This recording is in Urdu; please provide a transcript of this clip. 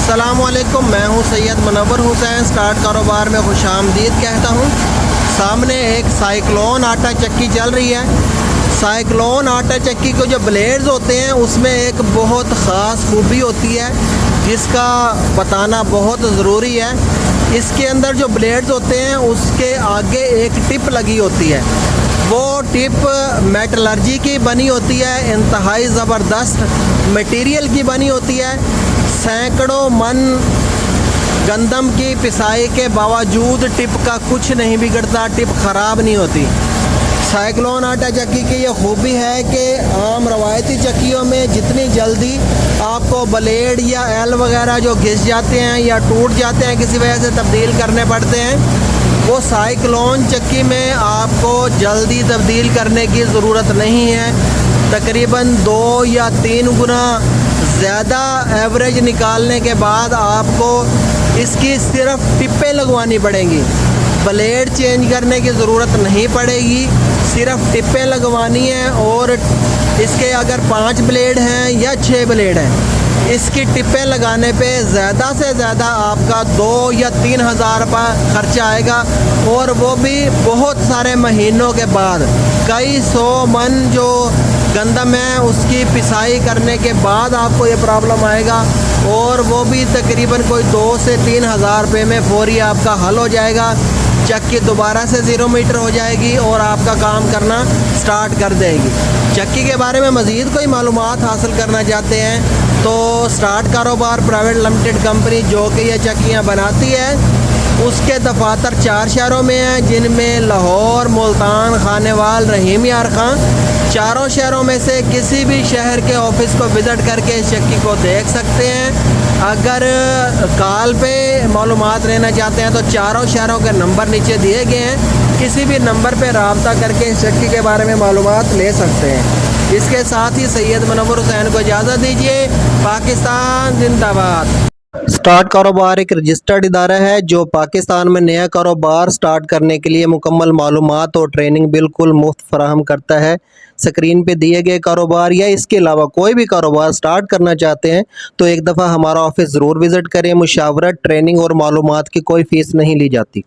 السلام علیکم، میں ہوں سید منور حسین، سٹارٹ کاروبار میں خوش آمدید کہتا ہوں۔ سامنے ایک سائیکلون آٹا چکی چل رہی ہے۔ سائیکلون آٹا چکی کو جو بلیڈز ہوتے ہیں اس میں ایک بہت خاص خوبی ہوتی ہے جس کا بتانا بہت ضروری ہے۔ اس کے اندر جو بلیڈز ہوتے ہیں اس کے آگے ایک ٹپ لگی ہوتی ہے۔ وہ ٹپ میٹلرجی کی بنی ہوتی ہے، انتہائی زبردست میٹیریل کی بنی ہوتی ہے۔ سینکڑوں من گندم کی پسائی کے باوجود ٹپ کا کچھ نہیں بگڑتا، ٹپ خراب نہیں ہوتی۔ سائیکلون آٹا چکی کی یہ خوبی ہے کہ عام روایتی چکیوں میں جتنی جلدی آپ کو بلیڈ یا ایل وغیرہ جو گھس جاتے ہیں یا ٹوٹ جاتے ہیں کسی وجہ سے تبدیل کرنے پڑتے ہیں، وہ سائیکلون چکی میں آپ کو جلدی تبدیل کرنے کی ضرورت نہیں ہے۔ تقریباً 2 یا 3 گنا زیادہ ایوریج نکالنے کے بعد آپ کو اس کی صرف ٹپیں لگوانی پڑیں گی، بلیڈ چینج کرنے کی ضرورت نہیں پڑے گی، صرف ٹپیں لگوانی ہیں۔ اور اس کے اگر 5 بلیڈ ہیں یا 6 بلیڈ ہیں، اس کی ٹپیں لگانے پہ زیادہ سے زیادہ آپ کا 2 یا 3 ہزار روپے خرچہ آئے گا، اور وہ بھی بہت سارے مہینوں کے بعد۔ کئی 100 من جو گندم ہے اس کی پسائی کرنے کے بعد آپ کو یہ پرابلم آئے گا، اور وہ بھی تقریباً کوئی 2 سے 3 ہزار روپے میں فوری آپ کا حل ہو جائے گا۔ چکی دوبارہ سے 0 میٹر ہو جائے گی اور آپ کا کام کرنا سٹارٹ کر دے گی۔ چکی کے بارے میں مزید کوئی معلومات حاصل کرنا چاہتے ہیں تو سٹارٹ کاروبار پرائیویٹ لمیٹڈ کمپنی جو کہ یہ چکیاں بناتی ہے، اس کے دفاتر 4 شہروں میں ہیں، جن میں لاہور، ملتان، خانیوال، رحیم یار خان۔ 4 شہروں میں سے کسی بھی شہر کے آفس کو وزٹ کر کے اس چکی کو دیکھ سکتے ہیں۔ اگر کال پہ معلومات لینا چاہتے ہیں تو 4 شہروں کے نمبر نیچے دیے گئے ہیں، کسی بھی نمبر پہ رابطہ کر کے اس چکی کے بارے میں معلومات لے سکتے ہیں۔ اس کے ساتھ ہی سید منور حسین کو اجازت دیجیے۔ پاکستان زندہ باد۔ سٹارٹ کاروبار ایک رجسٹرڈ ادارہ ہے جو پاکستان میں نیا کاروبار سٹارٹ کرنے کے لیے مکمل معلومات اور ٹریننگ بالکل مفت فراہم کرتا ہے۔ سکرین پہ دیے گئے کاروبار یا اس کے علاوہ کوئی بھی کاروبار سٹارٹ کرنا چاہتے ہیں تو ایک دفعہ ہمارا آفس ضرور وزٹ کریں۔ مشاورت، ٹریننگ اور معلومات کی کوئی فیس نہیں لی جاتی۔